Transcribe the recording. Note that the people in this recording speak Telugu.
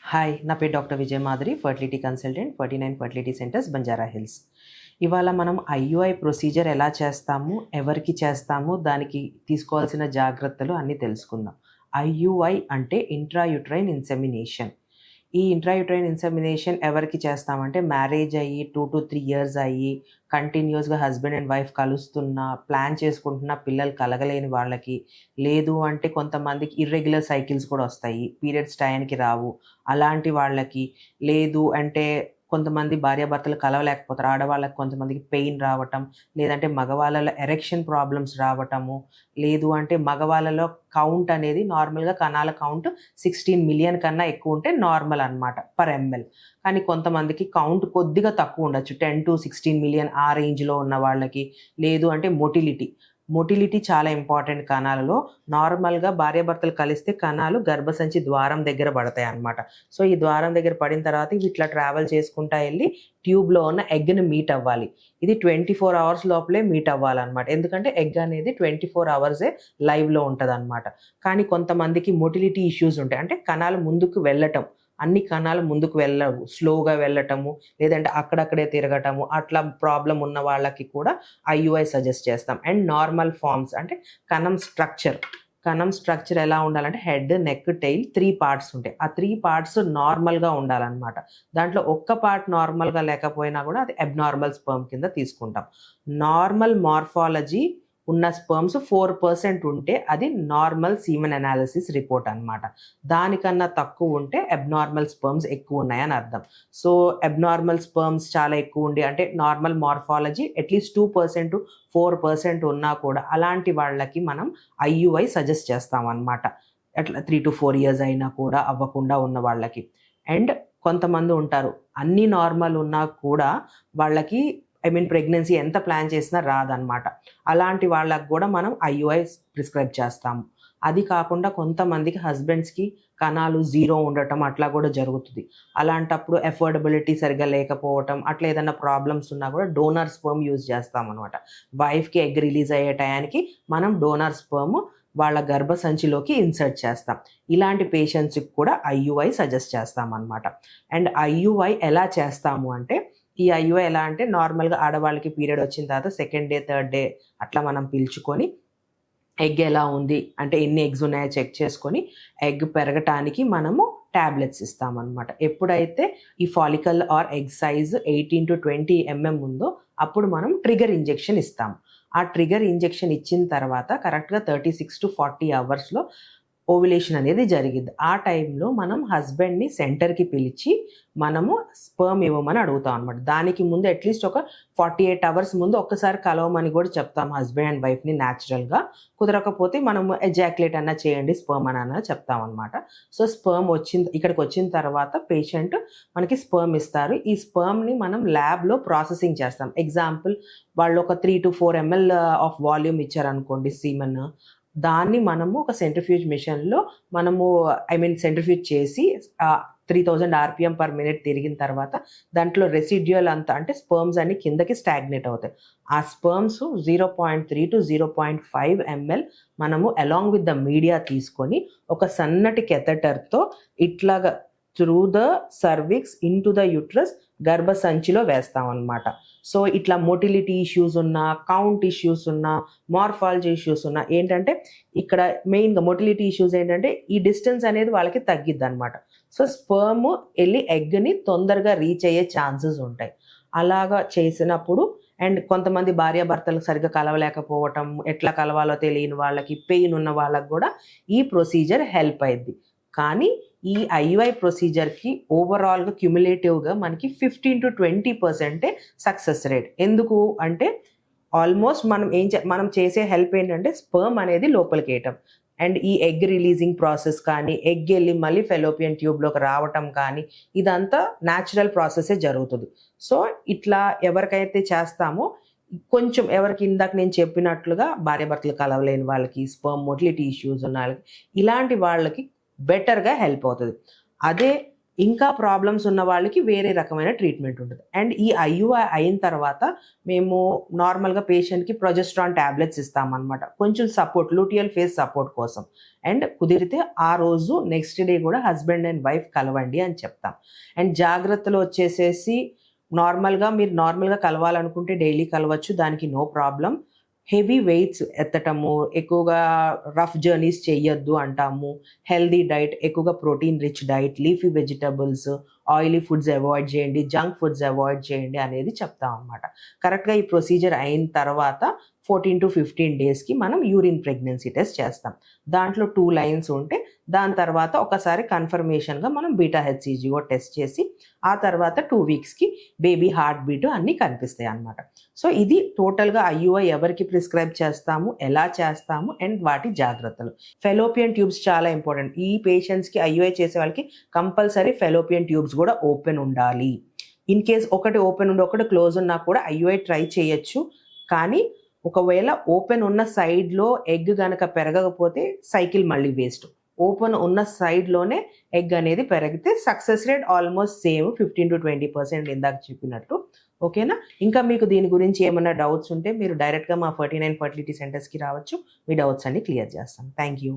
హాయ్, నా పేరు doctor Vijay Madhuri, fertility consultant, 49 fertility centres, Banjara hills. ఇవాళ మనం ఐయుఐ ప్రొసీజర్ ఎలా చేస్తాము, ఎవరికి చేస్తాము, దానికి తీసుకోవాల్సిన జాగ్రత్తలు అన్నీ తెలుసుకుందాం. ఐయుఐ అంటే ఇంట్రాయూట్రైన్ ఇన్సెమినేషన్. ఈ ఇంట్రాయూట్రైన్ ఇన్సెమినేషన్ ఎవరికి చేస్తామంటే మ్యారేజ్ అయ్యి 2 to 3 ఇయర్స్ అయ్యి కంటిన్యూస్గా హస్బెండ్ అండ్ వైఫ్ కలుస్తున్నా, ప్లాన్ చేసుకుంటున్న పిల్లలు కలగలేని వాళ్ళకి, లేదు అంటే కొంతమందికి ఇర్రెగ్యులర్ సైకిల్స్ కూడా వస్తాయి, పీరియడ్స్ టైంకి రావు, అలాంటి వాళ్ళకి, లేదు అంటే కొంతమంది భార్యాభర్తలు కలవలేకపోతారు, ఆడవాళ్ళకి కొంతమందికి పెయిన్ రావటం, లేదంటే మగవాళ్ళలో ఎరెక్షన్ ప్రాబ్లమ్స్ రావటము, లేదు అంటే మగవాళ్ళలో కౌంట్ అనేది నార్మల్గా కణాల కౌంట్ 16 మిలియన్ కన్నా ఎక్కువ ఉంటే నార్మల్ అనమాట పర్ ఎంఎల్. కానీ కొంతమందికి కౌంట్ కొద్దిగా తక్కువ ఉండొచ్చు, 10 to 16 మిలియన్ ఆ రేంజ్లో ఉన్న వాళ్ళకి. లేదు అంటే మొటిలిటీ చాలా ఇంపార్టెంట్ కణాలలో. నార్మల్గా భార్యాభర్తలు కలిస్తే కణాలు గర్భసంచి ద్వారం దగ్గర పడతాయి అన్నమాట. సో ఈ ద్వారం దగ్గర పడిన తర్వాత ఇవి ఇట్లా ట్రావెల్ చేసుకుంటా వెళ్ళి ట్యూబ్లో ఉన్న ఎగ్ని మీట్ అవ్వాలి. ఇది 24 అవర్స్ లోపలే మీట్ అవ్వాలన్నమాట, ఎందుకంటే ఎగ్ అనేది 24 అవర్సే లైవ్లో ఉంటుంది అనమాట. కానీ కొంతమందికి మొటిలిటీ ఇష్యూస్ ఉంటాయి, అంటే కణాలు ముందుకు వెళ్ళటం, అన్ని కణాలు ముందుకు వెళ్ళవు, స్లోగా వెళ్ళటము, లేదంటే అక్కడక్కడే తిరగటము, అట్లా ప్రాబ్లం ఉన్న వాళ్ళకి కూడా ఐయుఐ సజెస్ట్ చేస్తాం. అండ్ నార్మల్ ఫార్మ్స్ అంటే కణం స్ట్రక్చర్ ఎలా ఉండాలంటే హెడ్, నెక్, టెయిల్ 3 పార్ట్స్ ఉంటాయి. ఆ 3 పార్ట్స్ నార్మల్గా ఉండాలన్నమాట. దాంట్లో ఒక్క పార్ట్ నార్మల్గా లేకపోయినా కూడా అది అబ్నార్మల్ స్పర్మ్ కింద తీసుకుంటాం. నార్మల్ మార్ఫాలజీ ఉన్న స్పర్మ్స్ 4% ఉంటే అది నార్మల్ సీమన్ అనాలిసిస్ రిపోర్ట్ అనమాట. దానికన్నా తక్కువ ఉంటే అబ్నార్మల్ స్పర్మ్స్ ఎక్కువ ఉన్నాయని అర్థం. సో అబ్నార్మల్ స్పర్మ్స్ చాలా ఎక్కువ ఉండి, అంటే నార్మల్ మార్ఫాలజీ అట్లీస్ట్ 2% to 4% ఉన్నా కూడా అలాంటి వాళ్ళకి మనం ఐయుఐ సజెస్ట్ చేస్తాం అనమాట. అట్లా 3 to 4 ఇయర్స్ అయినా కూడా అవ్వకుండా ఉన్న వాళ్ళకి. అండ్ కొంతమంది ఉంటారు అన్నీ నార్మల్ ఉన్నా కూడా వాళ్ళకి ప్రెగ్నెన్సీ ఎంత ప్లాన్ చేసినా రాదనమాట. అలాంటి వాళ్ళకు కూడా మనం ఐయుఐ ప్రిస్క్రైబ్ చేస్తాము. అది కాకుండా కొంతమందికి హస్బెండ్స్కి కణాలు 0 ఉండటం అట్లా కూడా జరుగుతుంది. అలాంటప్పుడు అఫోర్డబిలిటీ సరిగ్గా లేకపోవటం, అట్లా ఏదైనా ప్రాబ్లమ్స్ ఉన్నా కూడా డోనర్ స్పర్మ్ యూజ్ చేస్తాం అనమాట. వైఫ్కి ఎగ్ రిలీజ్ అయ్యే టయానికి మనం డోనర్ స్పర్మ్ వాళ్ళ గర్భసంచిలోకి ఇన్సర్ట్ చేస్తాం. ఇలాంటి పేషెంట్స్కి కూడా ఐయుఐ సజెస్ట్ చేస్తాం అనమాట. అండ్ ఐయుఐ ఎలా చేస్తాము అంటే, ఈ ఐయుఐ ఎలా అంటే నార్మల్గా ఆడవాళ్ళకి పీరియడ్ వచ్చిన తర్వాత 2nd day 3rd day అట్లా మనం పిలుచుకొని ఎగ్ ఎలా ఉంది అంటే ఎన్ని ఎగ్స్ ఉన్నాయో చెక్ చేసుకొని ఎగ్ పెరగటానికి మనము ట్యాబ్లెట్స్ ఇస్తామన్నమాట. ఎప్పుడైతే ఈ follicle or egg size 18 to 20 mm ఉందో అప్పుడు మనం ట్రిగర్ ఇంజెక్షన్ ఇస్తాము. ఆ ట్రిగర్ ఇంజెక్షన్ ఇచ్చిన తర్వాత కరెక్ట్గా 36 to 40 అవర్స్లో ఓవ్యులేషన్ అనేది జరిగింది. ఆ టైంలో మనం హస్బెండ్ని సెంటర్కి పిలిచి మనము స్పర్మ్ ఇవ్వమని అడుగుతాం అనమాట. దానికి ముందు అట్లీస్ట్ ఒక 48 అవర్స్ ముందు ఒక్కసారి కలవమని కూడా చెప్తాం హస్బెండ్ అండ్ వైఫ్ని. న్యాచురల్గా కుదరకపోతే మనము ఎజాక్యులేట్ అన్నా చేయండి, స్పర్మ్ అన్నా చెప్తాం అనమాట. సో స్పర్మ్ ఇక్కడికి వచ్చిన తర్వాత పేషెంట్ మనకి స్పర్మ్ ఇస్తారు. ఈ స్పర్మ్ని మనం ల్యాబ్లో ప్రాసెసింగ్ చేస్తాం. ఎగ్జాంపుల్ వాళ్ళు ఒక 3 to 4 ml ఆఫ్ వాల్యూమ్ ఇచ్చారనుకోండి సీమన్, దాన్ని మనము ఒక సెంట్రిఫ్యూజ్ మిషన్లో మనము సెంట్రిఫ్యూజ్ చేసి 3000 RPM per minute తిరిగిన తర్వాత దాంట్లో రెసిడ్యువల్ అంతా అంటే స్పర్మ్స్ అన్ని కిందకి స్టాగ్నేట్ అవుతాయి. ఆ స్పర్మ్స్ 0.3 to 0.5 ml మనము అలాంగ్ విత్ ద మీడియా తీసుకొని ఒక సన్నటి కెథటర్తో ఇట్లాగా through the cervix into the uterus గర్భసంచిలో వేస్తాం అనమాట. సో ఇట్లా మొటిలిటీ ఇష్యూస్ ఉన్నా, కౌంట్ ఇష్యూస్ ఉన్నా, మార్ఫాలజీ ఇష్యూస్ ఉన్నా, ఏంటంటే ఇక్కడ మెయిన్గా మొటిలిటీ ఇష్యూస్ ఏంటంటే ఈ డిస్టెన్స్ అనేది వాళ్ళకి తగ్గిద్ది అనమాట. సో స్పర్మ్ వెళ్ళి ఎగ్ని తొందరగా రీచ్ అయ్యే ఛాన్సెస్ ఉంటాయి. అలాగా చేసినప్పుడు అండ్ కొంతమంది భార్యాభర్తలు సరిగ్గా కలవలేకపోవటం, ఎట్లా కలవాలో తెలియని వాళ్ళకి, పెయిన్ ఉన్న వాళ్ళకి కూడా ఈ ప్రొసీజర్ హెల్ప్ అయ్యిద్ది. కానీ ఈ ఐయుఐ ప్రొసీజర్కి ఓవరాల్గా క్యుములేటివ్గా మనకి 15 to 20% సక్సెస్ రేట్. ఎందుకు అంటే ఆల్మోస్ట్ మనం చేసే హెల్ప్ ఏంటంటే స్పర్మ్ అనేది లోపలికి వేయటం, అండ్ ఈ ఎగ్ రిలీజింగ్ ప్రాసెస్ కానీ, ఎగ్ వెళ్ళి మళ్ళీ ఫెలోపియన్ ట్యూబ్లోకి రావటం కానీ, ఇదంతా న్యాచురల్ ప్రాసెసే జరుగుతుంది. సో ఇట్లా ఎవరికైతే చేస్తామో కొంచెం ఎవరికి ఇందాక నేను చెప్పినట్లుగా భార్యాభర్తలు కలవలేని వాళ్ళకి, స్పర్మ్ మొటిలిటీ ఇష్యూస్ ఉన్న వాళ్ళకి, ఇలాంటి వాళ్ళకి బెటర్గా హెల్ప్ అవుతుంది. అదే ఇంకా ప్రాబ్లమ్స్ ఉన్న వాళ్ళకి వేరే రకమైన ట్రీట్మెంట్ ఉంటుంది. అండ్ ఈ ఐయుఐ అయిన తర్వాత మేము నార్మల్గా పేషెంట్కి ప్రొజెస్ట్రాన్ ట్యాబ్లెట్స్ ఇస్తామన్నమాట, కొంచెం సపోర్ట్, లూటియల్ ఫేస్ సపోర్ట్ కోసం. అండ్ కుదిరితే ఆ రోజు నెక్స్ట్ డే కూడా హస్బెండ్ అండ్ వైఫ్ కలవండి అని చెప్తాం. అండ్ జాగ్రత్తలు వచ్చేసేసి నార్మల్గా మీరు నార్మల్గా కలవాలనుకుంటే డైలీ కలవచ్చు, దానికి నో ప్రాబ్లం. హెవీ వెయిట్స్ ఎత్తటము, ఎక్కువగా రఫ్ జర్నీస్ చేయొద్దు అంటాము. హెల్దీ డైట్, ఎక్కువగా protein rich diet, leafy vegetables, oily foods avoid చేయండి, జంక్ ఫుడ్స్ అవాయిడ్ చేయండి అనేది చెప్తాం అనమాట. కరెక్ట్గా ఈ ప్రొసీజర్ అయిన తర్వాత 14 to 15 డేస్కి మనం యూరిన్ ప్రెగ్నెన్సీ టెస్ట్ చేస్తాం. దాంట్లో 2 లైన్స్ ఉంటే దాని తర్వాత ఒకసారి కన్ఫర్మేషన్గా మనం బీటా హెచ్సిజిఓ టెస్ట్ చేసి ఆ తర్వాత 2 వీక్స్కి బేబీ హార్ట్ బీట్ అన్నీ కనిపిస్తాయి అన్నమాట. సో ఇది టోటల్గా ఐయుఐ ఎవరికి ప్రిస్క్రైబ్ చేస్తాము, ఎలా చేస్తాము అండ్ వాటి జాగ్రత్తలు. ఫెలోపియన్ ట్యూబ్స్ చాలా ఇంపార్టెంట్. ఈ పేషెంట్స్కి ఐయుఐ చేసే వాళ్ళకి కంపల్సరీ ఫెలోపియన్ ట్యూబ్స్ కూడా ఓపెన్ ఉండాలి. ఇన్ కేస్ ఒకటి ఓపెన్ ఉండి ఒకటి క్లోజ్ ఉన్నా కూడా ఐయుఐ ట్రై చేయొచ్చు. కానీ ఒకవేళ ఓపెన్ ఉన్న సైడ్లో ఎగ్ కనుక పెరగకపోతే సైకిల్ మళ్ళీ వేస్ట్. ఓపెన్ ఉన్న సైడ్లోనే ఎగ్ అనేది పెరిగితే success rate almost same 15 to 20% ఇందాక చెప్పినట్టు. ఓకేనా? ఇంకా మీకు దీని గురించి ఏమైనా డౌట్స్ ఉంటే మీరు డైరెక్ట్గా మా 49 ఫర్టిలిటీ సెంటర్స్కి రావచ్చు. మీ డౌట్స్ అన్ని క్లియర్ చేస్తాం. Thank you.